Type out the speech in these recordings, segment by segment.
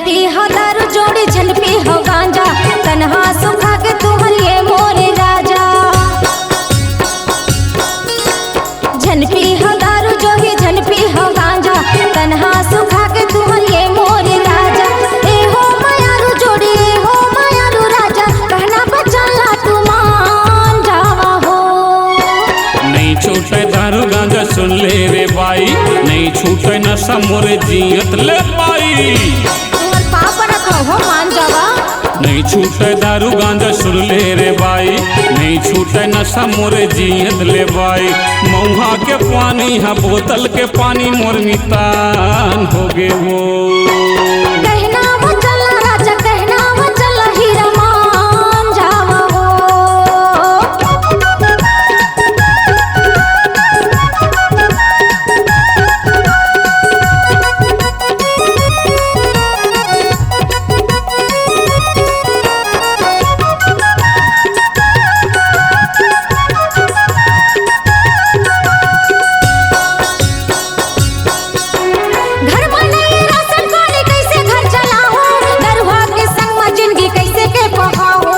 झनपी हो दारू जोड़ी झनपी हो गांजा तन्हा सुखा के तू हलिए मोरे राजा। झनपी हो दारू जोड़ी झनपी हो गांजा तन्हा सुखा के तू हलिए मोरे राजा। ए हो मायारू जोड़ी ए हो मायारू राजा कहना बचला तू मान जावा हो। नहीं छूटे दारू गांजा सुन ले रे बाई, नहीं छूटे नशा मोरे जियत ले बाई। तुम्हार पाप रखो हो मान जावा। नहीं छूटे दारू गांजा सुन ले रे बाई, नहीं छूटे नशा मोरे जियत ले बाई। मऊहा के पानी हा बोतल के पानी मोर मितान हो गे वो। कहना बचला राजा कहना बचला हीरा मान जावा हो। घर में नहीं राशन पानी कैसे घर चलाओ, दरुआ के संग में जिंदगी कैसे के बहाओ।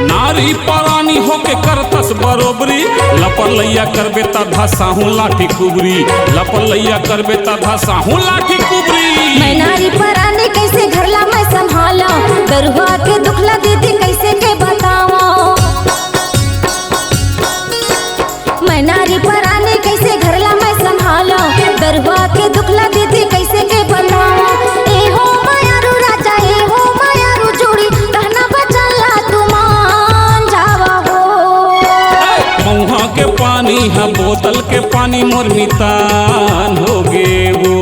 नारी परानी होके करतस बरोबरी, लपन लैया करबे ता धसाहू लाठी कुबरी। लपन लैया करबे ता धसाहू लाठी कुबरी। मैं नारी परानी कैसे घरला मैं संभालो, दरुआ के दुखला दीदी कैसे के बताओ। मैं नारी परानी कैसे घरला मैं संभालो, दरुआ के दुखला दीदी कैसे के बताओ। ए हो मायारू राजा ए हो मायारू जोड़ी कहना बचला तू मान जावा हो। मऊहा के पानी हा बोतल के पानी मोर मितान हो गे वो।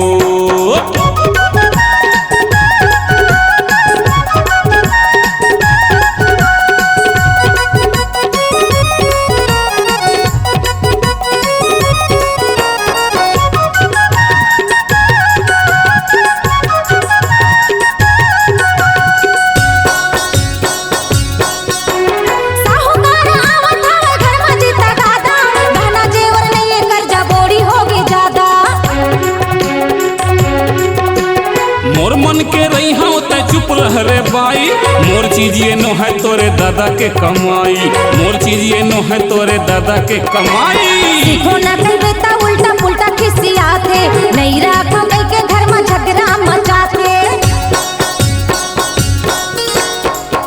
साहूकार आवत हवे घर में जीता दादा, गहना जेवर नहीं कर्जा बोरी होगी ज्यादा। मोर मन के रही हाँ तै चुप रह रे बाई, मोर चीज ये नो है तोरे दादा के कमाई। मोर चीज ये नो है तोरे दादा के कमाई। सीखो न कहबे ता उल्टा पुल्टा खिसियाते, नहीं राखो कई के घर में झगड़ा मचाते।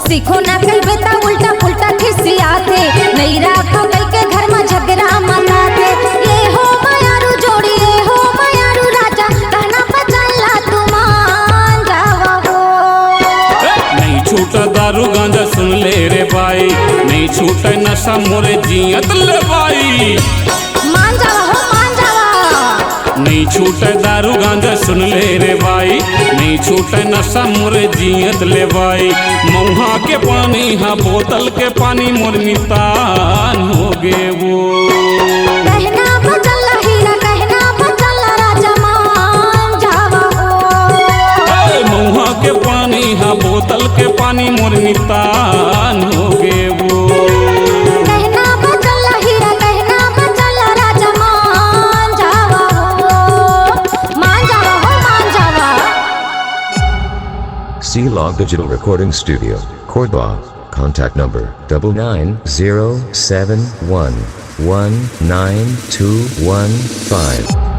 सीखो न कहबे ता उल्टा पुल्टा खिसियाते, नहीं राखो कई के घर में झगड़ा मचाते। ये हो मायारू जोड़ी ये हो मायारू राजा कहना बचला तू मान जावा हो। नहीं छूटा दारू गांजा सुन ले रे बाई, नहीं छूटे नशा मोरे जियत ले बाई। मान जावा हो मान जावा। नहीं छूटे दारू गांजा सुन ले रे बाई, नहीं छूटे नशा मोरे जियत ले बाई। मऊहा के पानी हा बोतल के पानी मोर मितान हो गे वो। कहना बचला हीरा कहना बचला राजा मान जावा हो। मऊहा के पानी हा बोतल के पानी मोर मितान हो गे वो। कहना बचला हीरा कहना बचला राजा मान जावा हो। मान जावा हो मान जावा। C-Log Digital Recording Studio, Cordoba. Contact number 99071192115.